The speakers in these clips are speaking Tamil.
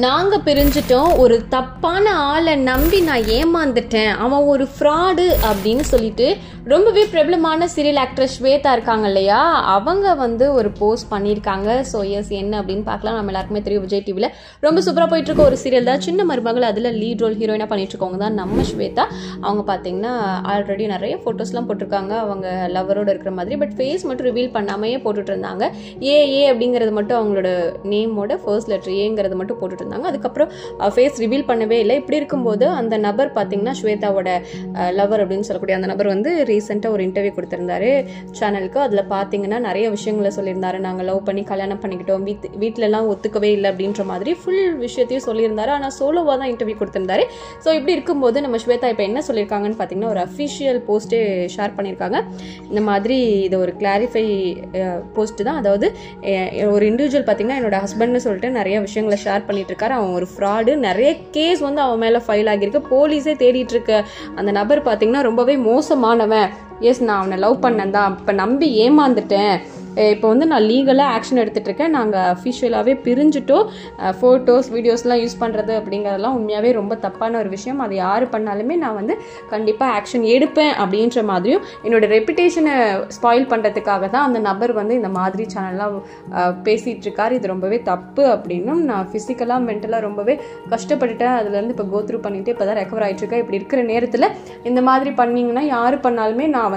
நாங்க பிரிஞ்சிட்டோம், ஒரு தப்பான ஆளை நம்பி நான் ஏமாந்துட்டேன், அவன் ஒரு ஃப்ராடு அப்படின்னு சொல்லிட்டு ரொம்பவே பிரபலமான சீரியல் ஆக்ட்ரஸ் ஸ்வேதா இருக்காங்க இல்லையா, அவங்க ஒரு போஸ்ட் பண்ணியிருக்காங்க. ஸோ எஸ் என்ன அப்படின்னு பார்க்கலாம். நம்ம எல்லாருக்குமே தெரியும், விஜய் டிவியில் ரொம்ப சூப்பராக போயிட்டு இருக்க ஒரு சீரியல் தான் சின்ன மருமகள். அதில் லீட் ரோல் ஹீரோயினாக பண்ணிட்டு இருக்கவங்க தான் நம்ம ஸ்வேதா. அவங்க பார்த்தீங்கன்னா ஆல்ரெடி நிறைய ஃபோட்டோஸ்லாம் போட்டிருக்காங்க அவங்க லவரோட இருக்கிற மாதிரி. பட் ஃபேஸ் மட்டும் ரிவீல் பண்ணாமையே போட்டுட்டு இருந்தாங்க. ஏ அப்படிங்கிறது மட்டும் அவங்களோட நேமோட ஃபர்ஸ்ட் லெட்டர் ஏங்கிறது மட்டும் போட்டுட்டு இருந்தாங்க. அதுக்கப்புறம் ஃபேஸ் ரிவீல் பண்ணவே இல்லை. இப்படி இருக்கும்போது அந்த நபர் பார்த்தீங்கன்னா ஸ்வேதாவோட லவர் அப்படின்னு சொல்லக்கூடிய அந்த நபர் ரீசெண்டாக ஒரு இன்டர்வியூ கொடுத்திருந்தாரு சேனலுக்கு. அதில் பார்த்தீங்கன்னா நிறைய விஷயங்களை சொல்லியிருந்தாரு. நாங்கள் லவ் பண்ணி கல்யாணம் பண்ணிக்கிட்டோம், வீட்டிலலாம் ஒத்துக்கவே இல்லை அப்படின்ற மாதிரி ஃபுல் விஷயத்தையும் சொல்லியிருந்தாரு. ஆனால் சோலோவாக தான் இன்டர்வியூ கொடுத்திருந்தாரு. ஸோ இப்படி இருக்கும்போது நம்ம ஸ்வேதா இப்போ என்ன சொல்லியிருக்காங்கன்னு பார்த்தீங்கன்னா ஒரு அஃபிஷியல் போஸ்ட்டே ஷேர் பண்ணியிருக்காங்க. இந்த மாதிரி இது ஒரு கிளாரிஃபை போஸ்ட் தான். அதாவது ஒரு இண்டிவிஜுவல் பார்த்தீங்கன்னா என்னோட ஹஸ்பண்ட்னு சொல்லிட்டு நிறைய விஷயங்களை ஷேர் பண்ணிட்டு இருக்காரு. அவன் ஒரு ஃப்ராடு, நிறைய கேஸ் அவன் மேலே ஃபைல் ஆகியிருக்கு, போலீஸே தேடிட்டு இருக்க அந்த நபர் பார்த்தீங்கன்னா ரொம்பவே மோசமானவன். எஸ், நான் அவனை லவ் பண்ணேன் தான், இப்போ நம்பி ஏமாந்துட்டேன், இப்போ நான் லீகலாக ஆக்ஷன் எடுத்துகிட்டு இருக்கேன், நாங்கள் அஃபிஷியலாகவே பிரிஞ்சுட்டோம், ஃபோட்டோஸ் வீடியோஸ்லாம் யூஸ் பண்ணுறது அப்படிங்கிறதெல்லாம் உண்மையாகவே ரொம்ப தப்பான ஒரு விஷயம், அது யார் பண்ணாலுமே நான் கண்டிப்பாக ஆக்ஷன் எடுப்பேன் அப்படின்ற மாதிரியும் என்னோட ரெப்புடேஷனை ஸ்பாயில் பண்ணுறதுக்காக தான் அந்த நபர் இந்த மாதிரி சேனல்லாம் பேசிகிட்டு இருக்காரு. இது ரொம்பவே தப்பு அப்படின்னும், நான் ஃபிசிக்கலாக மென்டலாக ரொம்பவே கஷ்டப்பட்டுட்டேன், அதுலேருந்து இப்போ கோத்ரூ பண்ணிவிட்டு இப்போ தான் ரெக்கவர் ஆகிட்டுருக்கேன். இப்படி இருக்கிற நேரத்தில் இந்த மாதிரி பண்ணிங்கன்னா யார் பண்ணாலுமே நான்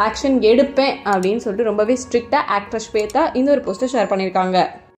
ஆக்ஷன் எடுப்பேன் அப்படின்னு சொல்லிட்டு ரொம்பவே ஸ்ட்ரிக்டாக ஆக்ட்ரஸ் ஸ்வேதா இந்த ஒரு போஸ்ட்டை ஷேர் பண்ணியிருக்காங்க.